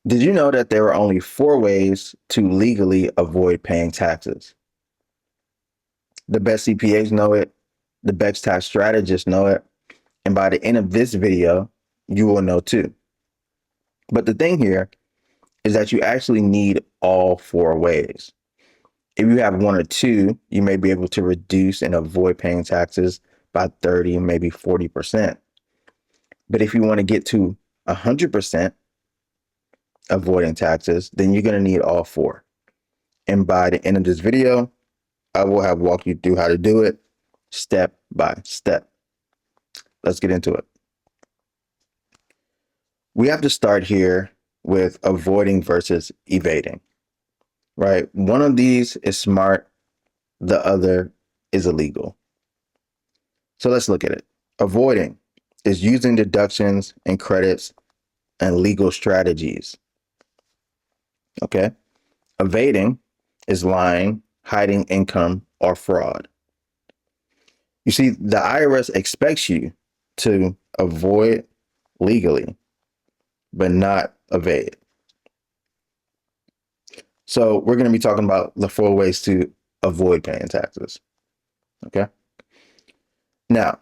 Did you know that there are only 4 ways to legally avoid paying taxes? The best CPAs know it, the best tax strategists know it, and by the end of this video, you will know too. But the thing here is that you actually need all 4 ways. If you have one or two, you may be able to reduce and avoid paying taxes by 30, maybe 40%. But if you want to get to 100% avoiding taxes, then you're going to need all 4. And by the end of this video, I will have walked you through how to do it step by step. Let's get into it. We have to start here with avoiding versus evading, right? One of these is smart, the other is illegal. So let's look at it. Avoiding is using deductions and credits and legal strategies. Okay. Evading is lying, hiding income, or fraud. You see, the IRS expects you to avoid legally, but not evade. So we're going to be talking about the 4 ways to avoid paying taxes. Okay. Now,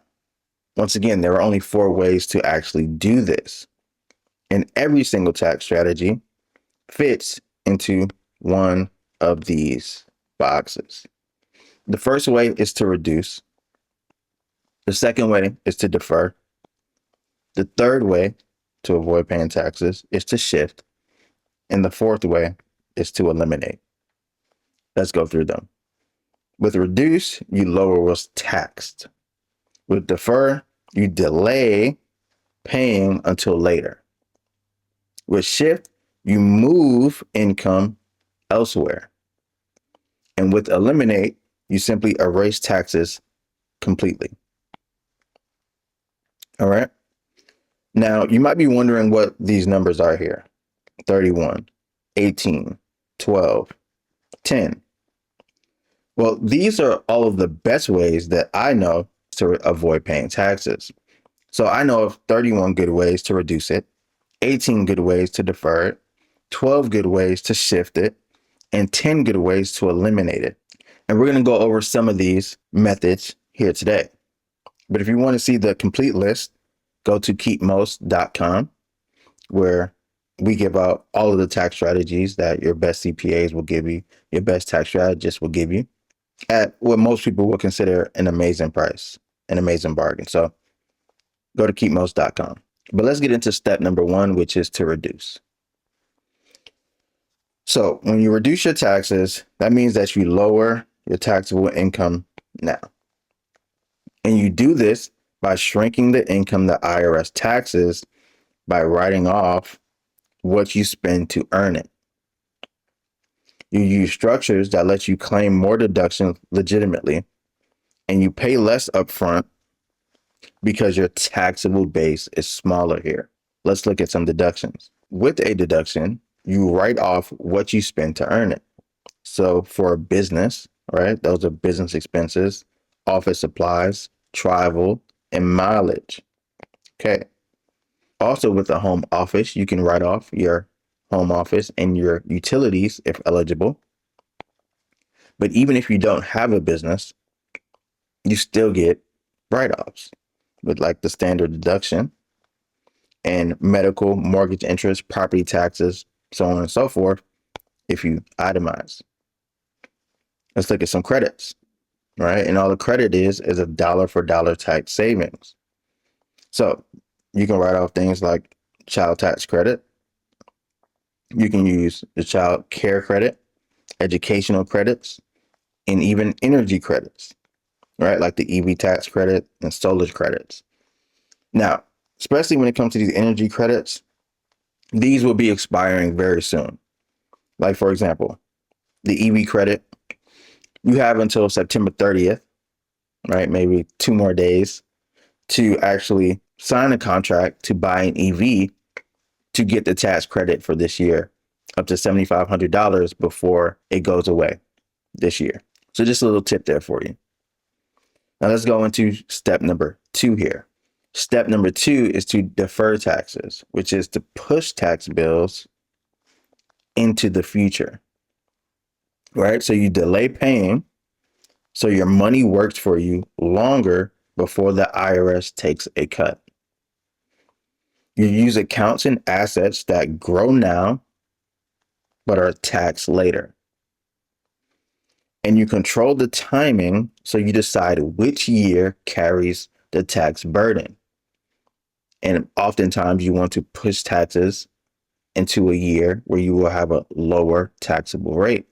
once again, there are only 4 ways to actually do this. And every single tax strategy fits into one of these boxes. The first way is to reduce. The second way is to defer. The third way to avoid paying taxes is to shift. And the fourth way is to eliminate. Let's go through them. With reduce, you lower what's taxed. With defer, you delay paying until later. With shift, you move income elsewhere. And with eliminate, you simply erase taxes completely. All right. Now, you might be wondering what these numbers are here. 31, 18, 12, 10. Well, these are all of the best ways that I know to avoid paying taxes. So I know of 31 good ways to reduce it, 18 good ways to defer it, 12 good ways to shift it, and 10 good ways to eliminate it. And we're going to go over some of these methods here today. But if you want to see the complete list, go to keepmost.com, where we give out all of the tax strategies that your best CPAs will give you, your best tax strategists will give you, at what most people would consider an amazing price, an amazing bargain. So go to keepmost.com. But let's get into step number 1, which is to reduce. So when you reduce your taxes, that means that you lower your taxable income now. And you do this by shrinking the income the IRS taxes by writing off what you spend to earn it. You use structures that let you claim more deductions legitimately, and you pay less upfront because your taxable base is smaller here. Let's look at some deductions. With a deduction, you write off what you spend to earn it. So for a business, right, those are business expenses, office supplies, travel, and mileage. Okay. Also, with a home office, you can write off your home office and your utilities if eligible. But even if you don't have a business, you still get write-offs with like the standard deduction and medical, mortgage interest, property taxes, so on and so forth, if you itemize. Let's look at some credits, right? And all the credit is a dollar for dollar tax savings. So you can write off things like child tax credit. You can use the child care credit, educational credits, and even energy credits, right? Like the EV tax credit and solar credits. Now, especially when it comes to these energy credits, these will be expiring very soon. Like, for example, the EV credit, you have until September 30th, right? Maybe 2 more days to actually sign a contract to buy an EV to get the tax credit for this year, up to $7,500 before it goes away this year. So just a little tip there for you. Now let's go into step number 2 here. Step number 2 is to defer taxes, which is to push tax bills into the future, right? So you delay paying so your money works for you longer before the IRS takes a cut. You use accounts and assets that grow now but are taxed later. And you control the timing so you decide which year carries the tax burden. And oftentimes you want to push taxes into a year where you will have a lower taxable rate.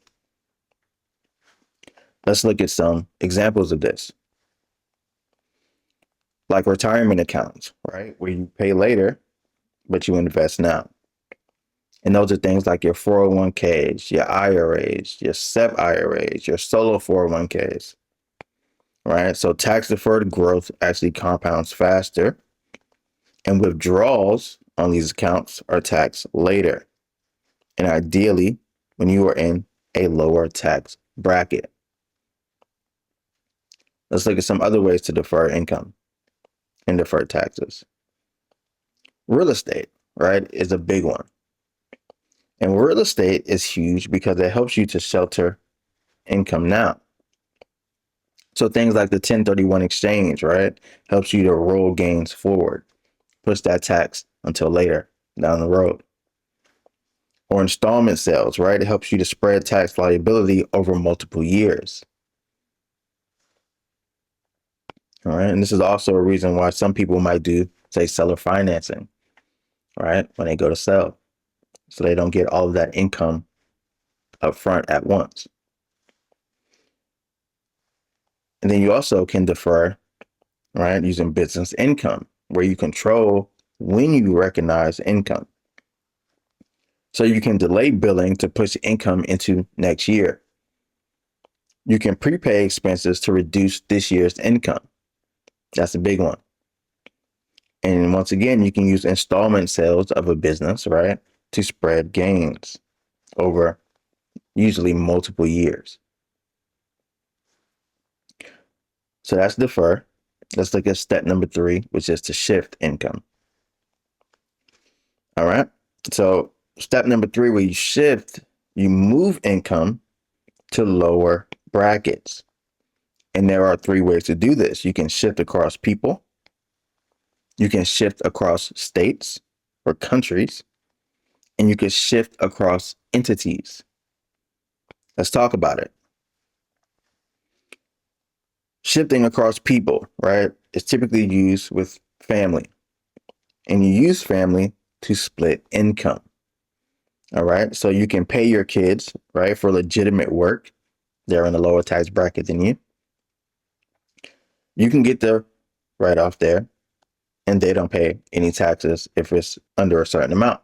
Let's look at some examples of this. Like retirement accounts, right? Where you pay later, but you invest now. And those are things like your 401ks, your IRAs, your SEP IRAs, your solo 401ks, right? So tax deferred growth actually compounds faster, and withdrawals on these accounts are taxed later. And ideally, when you are in a lower tax bracket. Let's look at some other ways to defer income and defer taxes. Real estate, right, is a big one. And real estate is huge because it helps you to shelter income now. So things like the 1031 exchange, right, helps you to roll gains forward, push that tax until later down the road. Or installment sales, right, it helps you to spread tax liability over multiple years. All right, and this is also a reason why some people might do, say, seller financing, right, when they go to sell, so they don't get all of that income up front at once. And then you also can defer, right, using business income, where you control when you recognize income. So you can delay billing to push income into next year. You can prepay expenses to reduce this year's income. That's a big one. And once again, you can use installment sales of a business, right, to spread gains over usually multiple years. So that's defer. Let's look at step number 3, which is to shift income. All right. So step number 3, where you shift, you move income to lower brackets. And there are 3 ways to do this. You can shift across people. You can shift across states or countries. And you can shift across entities. Let's talk about it. Shifting across people, right, is typically used with family. And you use family to split income. All right. So you can pay your kids, right, for legitimate work. They're in a lower tax bracket than you. You can get the write off there, and they don't pay any taxes if it's under a certain amount.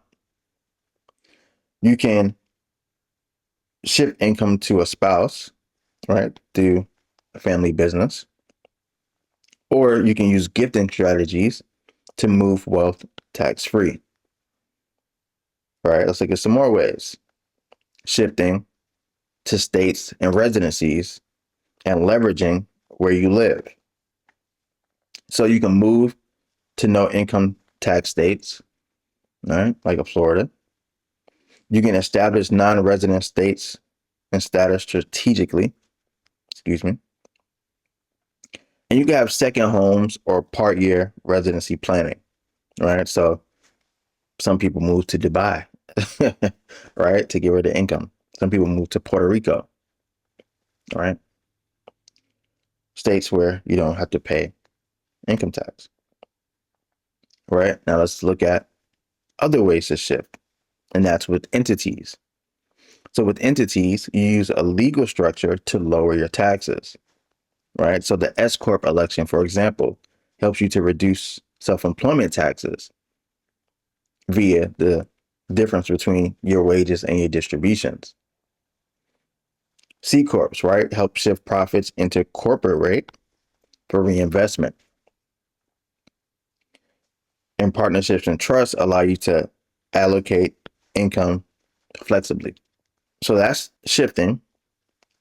You can shift income to a spouse, right, through a family business. Or you can use gifting strategies to move wealth tax free. All right, let's look at some more ways. Shifting to states and residencies and leveraging where you live. So you can move to no income tax states, right, like Florida. You can establish non-resident states and status strategically, excuse me. And you can have second homes or part year residency planning, right? So some people move to Dubai, right, to get rid of income. Some people move to Puerto Rico, right? States where you don't have to pay income tax, right? Now let's look at other ways to shift, and that's with entities. So with entities, you use a legal structure to lower your taxes, right? So the S Corp election, for example, helps you to reduce self-employment taxes via the difference between your wages and your distributions. C Corps, right, help shift profits into corporate rate for reinvestment. And partnerships and trusts allow you to allocate income flexibly. So that's shifting.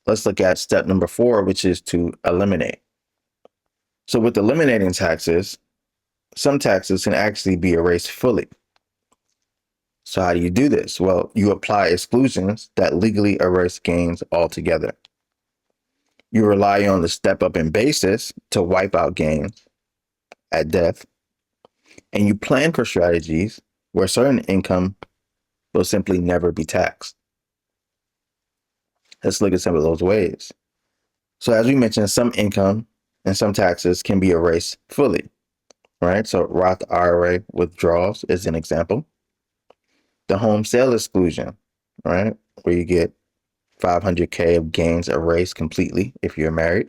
Let's look at step number 4, which is to eliminate. So with eliminating taxes, some taxes can actually be erased fully. So how do you do this? Well, you apply exclusions that legally erase gains altogether. You rely on the step up in basis to wipe out gains at death, and you plan for strategies where certain income will simply never be taxed. Let's look at some of those ways. So as we mentioned, some income and some taxes can be erased fully, right? So Roth IRA withdrawals is an example. The home sale exclusion, right? Where you get 500K of gains erased completely if you're married,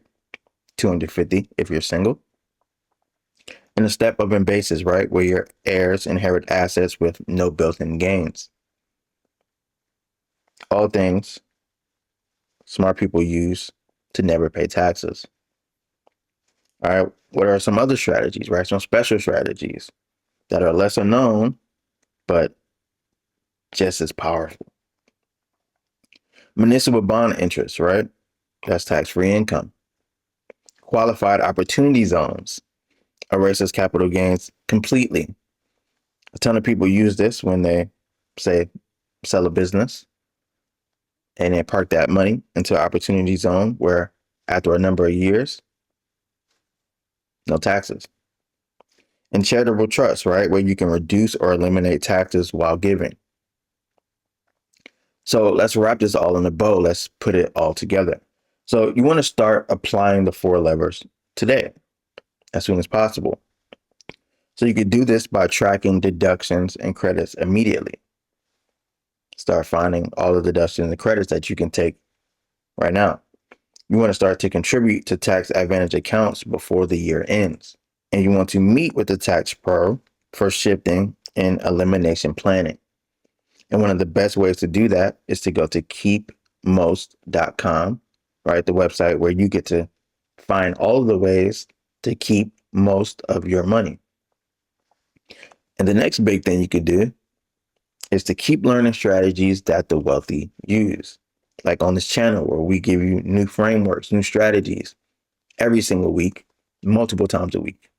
250 if you're single. And the step up in basis, right? Where your heirs inherit assets with no built-in gains. All things smart people use to never pay taxes. All right. What are some other strategies, right? Some special strategies that are lesser known, but just as powerful. Municipal bond interest, right? That's tax-free income. Qualified opportunity zones erases capital gains completely. A ton of people use this when they, say, sell a business and they park that money into an opportunity zone where after a number of years, no taxes. And charitable trust, right? Where you can reduce or eliminate taxes while giving. So let's wrap this all in a bow. Let's put it all together. So you want to start applying the 4 levers today, as soon as possible. So you could do this by tracking deductions and credits immediately. Start finding all the deductions and credits that you can take right now. You want to start to contribute to tax advantage accounts before the year ends. And you want to meet with the tax pro for shifting and elimination planning. And one of the best ways to do that is to go to keepmost.com, right? The website where you get to find all of the ways to keep most of your money. And the next big thing you could do is to keep learning strategies that the wealthy use. Like on this channel where we give you new frameworks, new strategies every single week, multiple times a week,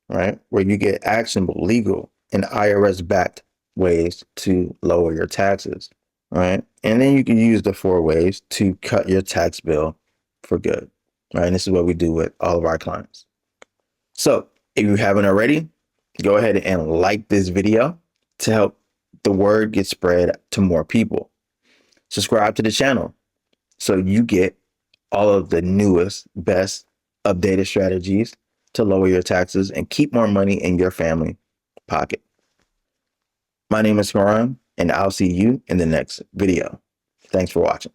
right? Where you get actionable, legal, and IRS-backed ways to lower your taxes, right? And then you can use the 4 ways to cut your tax bill for good, right? And this is what we do with all of our clients. So if you haven't already, go ahead and like this video to help the word get spread to more people. Subscribe to the channel so you get all of the newest, best updated strategies to lower your taxes and keep more money in your family pocket. My name is Karan, and I'll see you in the next video. Thanks for watching.